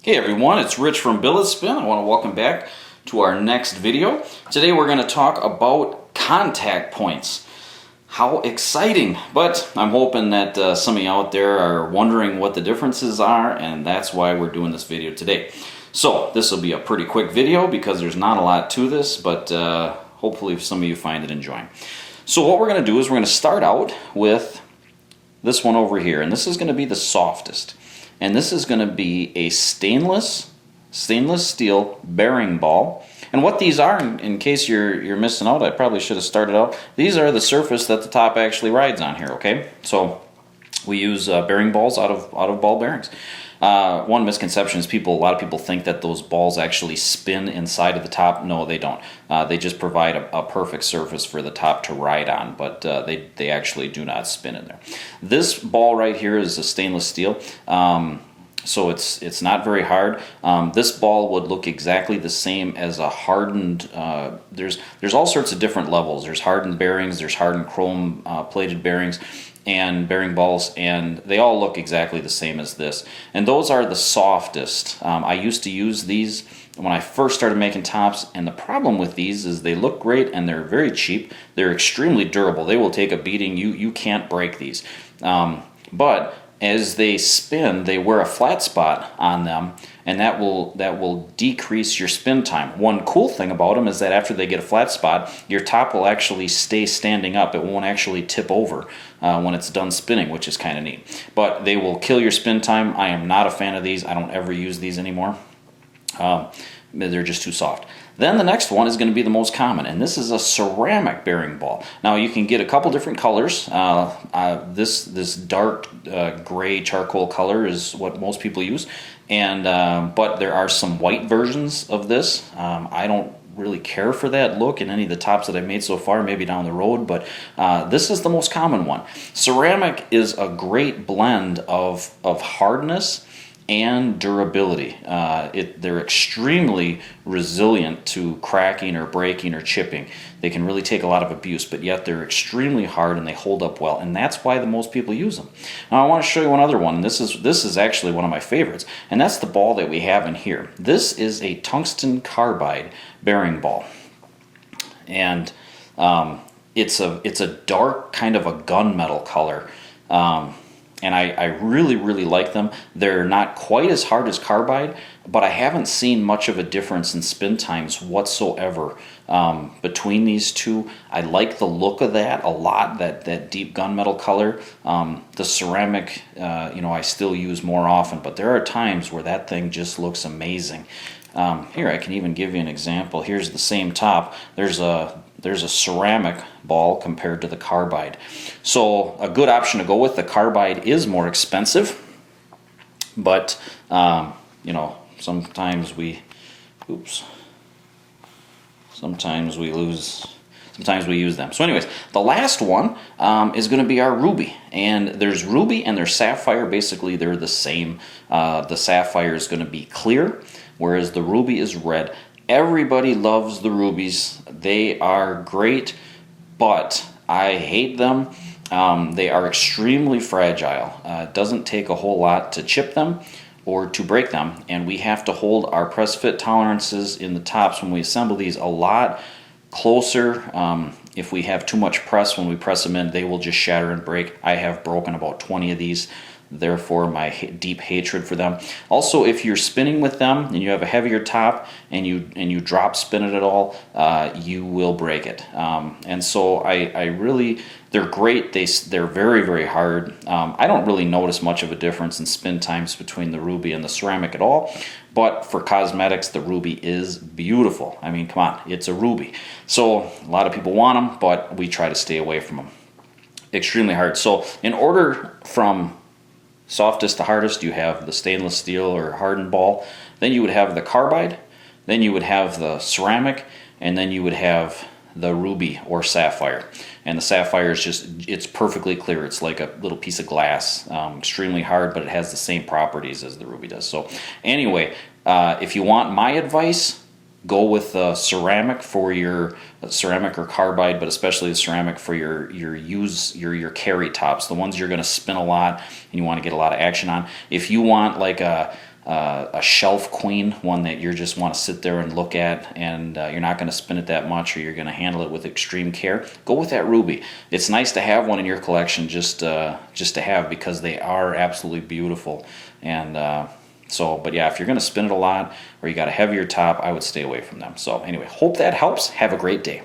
Hey everyone, it's Rich from Billet Spin. I want to welcome back to our next video. Today we're going to talk about contact points. How exciting! But I'm hoping that some of you out there are wondering what the differences are, and that's why we're doing this video today. So this will be a pretty quick video because there's not a lot to this, but hopefully some of you find it enjoying. So what we're going to do is we're going to start out with this one over here, and this is going to be the softest. And this is going to be a stainless steel bearing ball. And what these are, in case you're missing out, I probably should have started out. These are the surface that the top actually rides on here. Okay, so we use bearing balls out of ball bearings. One misconception is a lot of people think that those balls actually spin inside of the top. No, they don't. They just provide a perfect surface for the top to ride on, but they actually do not spin in there. This ball right here is a stainless steel, so it's not very hard. This ball would look exactly the same as a hardened. There's all sorts of different levels. There's hardened bearings. There's hardened chrome plated bearings and bearing balls, and they all look exactly the same as this. And those are the softest. I used to use these when I first started making tops, and the problem with these is they look great and they're very cheap. They're extremely durable. They will take a beating. You can't break these. But as they spin, they wear a flat spot on them, and that will decrease your spin time. One cool thing about them is that after they get a flat spot, your top will actually stay standing up. It won't actually tip over when it's done spinning, which is kind of neat. But they will kill your spin time. I am not a fan of these. I don't ever use these anymore. They're just too soft. Then the next one is going to be the most common, and this is a ceramic bearing ball. Now you can get a couple different colors. This dark gray charcoal color is what most people use, and but there are some white versions of this. I don't really care for that look in any of the tops that I've made so far, maybe down the road, but this is the most common one. Ceramic is a great blend of hardness and durability. They're extremely resilient to cracking or breaking or chipping. They can really take a lot of abuse, but yet they're extremely hard and they hold up well, and that's why the most people use them. Now I want to show you one other one, and this is actually one of my favorites, and that's the ball that we have in here. This is a tungsten carbide bearing ball, and it's a dark kind of a gunmetal color. And I really, really like them. They're not quite as hard as carbide, but I haven't seen much of a difference in spin times whatsoever between these two. I like the look of that a lot, that deep gunmetal color. The ceramic, I still use more often, but there are times where that thing just looks amazing. Here, I can even give you an example. Here's the same top. There's a ceramic ball compared to the carbide. So a good option to go with. The carbide is more expensive, but sometimes we use them. So anyways, the last one is going to be our ruby. And there's ruby and there's sapphire. Basically, they're the same. The sapphire is going to be clear, whereas the ruby is red. Everybody loves the rubies. They are great, but I hate them. They are extremely fragile. It doesn't take a whole lot to chip them or to break them, and we have to hold our press fit tolerances in the tops when we assemble these a lot closer. If we have too much press when we press them in, they will just shatter and break. I have broken about 20 of these. Therefore, my deep hatred for them. Also, if you're spinning with them and you have a heavier top and you drop spin it at all, you will break it. And so they're great. They're very, very hard. I don't really notice much of a difference in spin times between the ruby and the ceramic at all. But for cosmetics, the ruby is beautiful. I mean, come on, it's a ruby. So a lot of people want them, but we try to stay away from them. Extremely hard. So in order from softest to hardest, you have the stainless steel or hardened ball, then you would have the carbide, then you would have the ceramic, and then you would have the ruby or sapphire. And the sapphire is it's perfectly clear. It's like a little piece of glass, extremely hard, but it has the same properties as the ruby does. So anyway, if you want my advice, go with ceramic for your ceramic or carbide, but especially the ceramic for your carry tops, the ones you're going to spin a lot and you want to get a lot of action on. If you want like a a shelf queen, one that you just want to sit there and look at, and you're not going to spin it that much, or you're going to handle it with extreme care, go with that ruby. It's nice to have one in your collection just to have, because they are absolutely beautiful. And but yeah, if you're going to spin it a lot or you got a heavier top, I would stay away from them. So anyway, hope that helps. Have a great day.